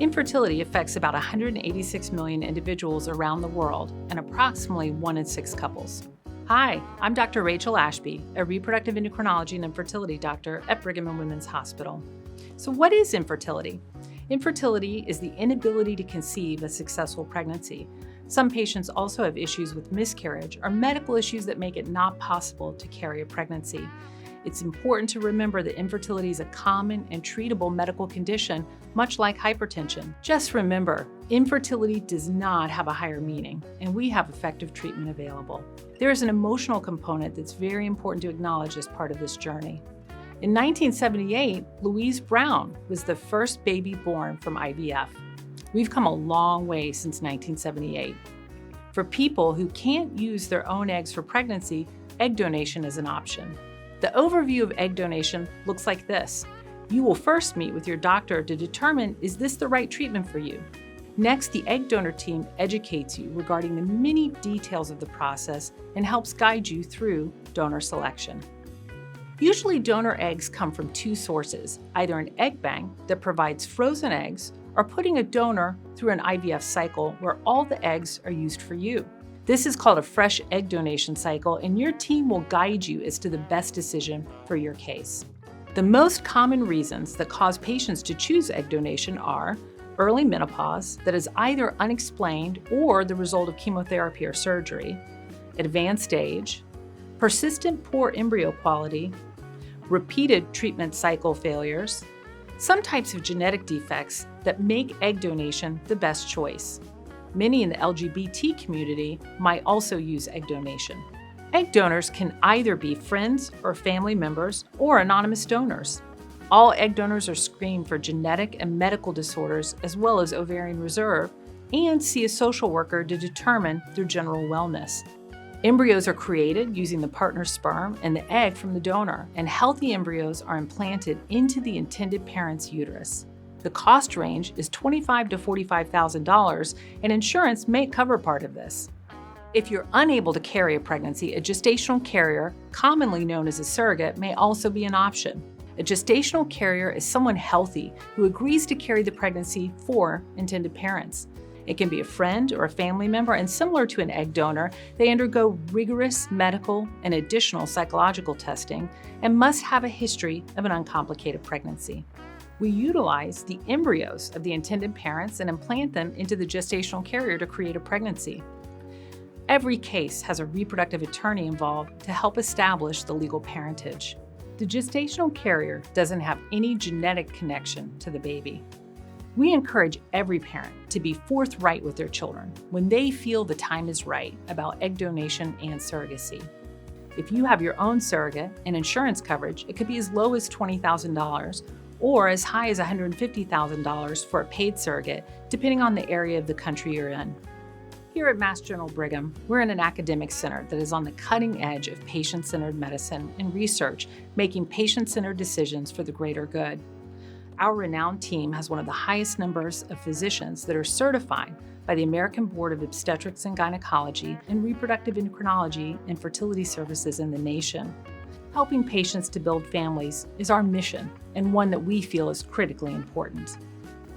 Infertility affects about 186 million individuals around the world and approximately 1 in 6 couples. Hi, I'm Dr. Rachel Ashby, a reproductive endocrinology and infertility doctor at Brigham and Women's Hospital. So what is infertility? Infertility is the inability to conceive a successful pregnancy. Some patients also have issues with miscarriage or medical issues that make it not possible to carry a pregnancy. It's important to remember that infertility is a common and treatable medical condition, much like hypertension. Just remember, infertility does not have a higher meaning, and we have effective treatment available. There is an emotional component that's very important to acknowledge as part of this journey. In 1978, Louise Brown was the first baby born from IVF. We've come a long way since 1978. For people who can't use their own eggs for pregnancy, egg donation is an option. The overview of egg donation looks like this. You will first meet with your doctor to determine, is this the right treatment for you? Next, the egg donor team educates you regarding the many details of the process and helps guide you through donor selection. Usually, donor eggs come from 2 sources, either an egg bank that provides frozen eggs or putting a donor through an IVF cycle where all the eggs are used for you. This is called a fresh egg donation cycle, and your team will guide you as to the best decision for your case. The most common reasons that cause patients to choose egg donation are early menopause that is either unexplained or the result of chemotherapy or surgery, advanced age, persistent poor embryo quality, repeated treatment cycle failures, some types of genetic defects that make egg donation the best choice. Many in the LGBT community might also use egg donation. Egg donors can either be friends or family members or anonymous donors. All egg donors are screened for genetic and medical disorders as well as ovarian reserve and see a social worker to determine their general wellness. Embryos are created using the partner's sperm and the egg from the donor, and healthy embryos are implanted into the intended parent's uterus. The cost range is $25,000 to $45,000, and insurance may cover part of this. If you're unable to carry a pregnancy, a gestational carrier, commonly known as a surrogate, may also be an option. A gestational carrier is someone healthy who agrees to carry the pregnancy for intended parents. It can be a friend or a family member, and similar to an egg donor, they undergo rigorous medical and additional psychological testing and must have a history of an uncomplicated pregnancy. We utilize the embryos of the intended parents and implant them into the gestational carrier to create a pregnancy. Every case has a reproductive attorney involved to help establish the legal parentage. The gestational carrier doesn't have any genetic connection to the baby. We encourage every parent to be forthright with their children when they feel the time is right about egg donation and surrogacy. If you have your own surrogate and insurance coverage, it could be as low as $20,000 or as high as $150,000 for a paid surrogate, depending on the area of the country you're in. Here at Mass General Brigham, we're in an academic center that is on the cutting edge of patient-centered medicine and research, making patient-centered decisions for the greater good. Our renowned team has one of the highest numbers of physicians that are certified by the American Board of Obstetrics and Gynecology and Reproductive Endocrinology and Fertility Services in the nation. Helping patients to build families is our mission and one that we feel is critically important.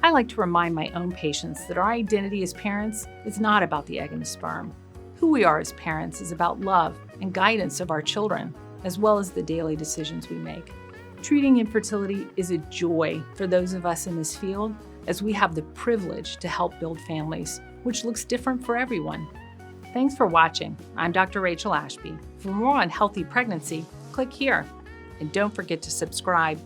I like to remind my own patients that our identity as parents is not about the egg and the sperm. Who we are as parents is about love and guidance of our children, as well as the daily decisions we make. Treating infertility is a joy for those of us in this field, as we have the privilege to help build families, which looks different for everyone. Thanks for watching. I'm Dr. Rachel Ashby. For more on healthy pregnancy, click here. And don't forget to subscribe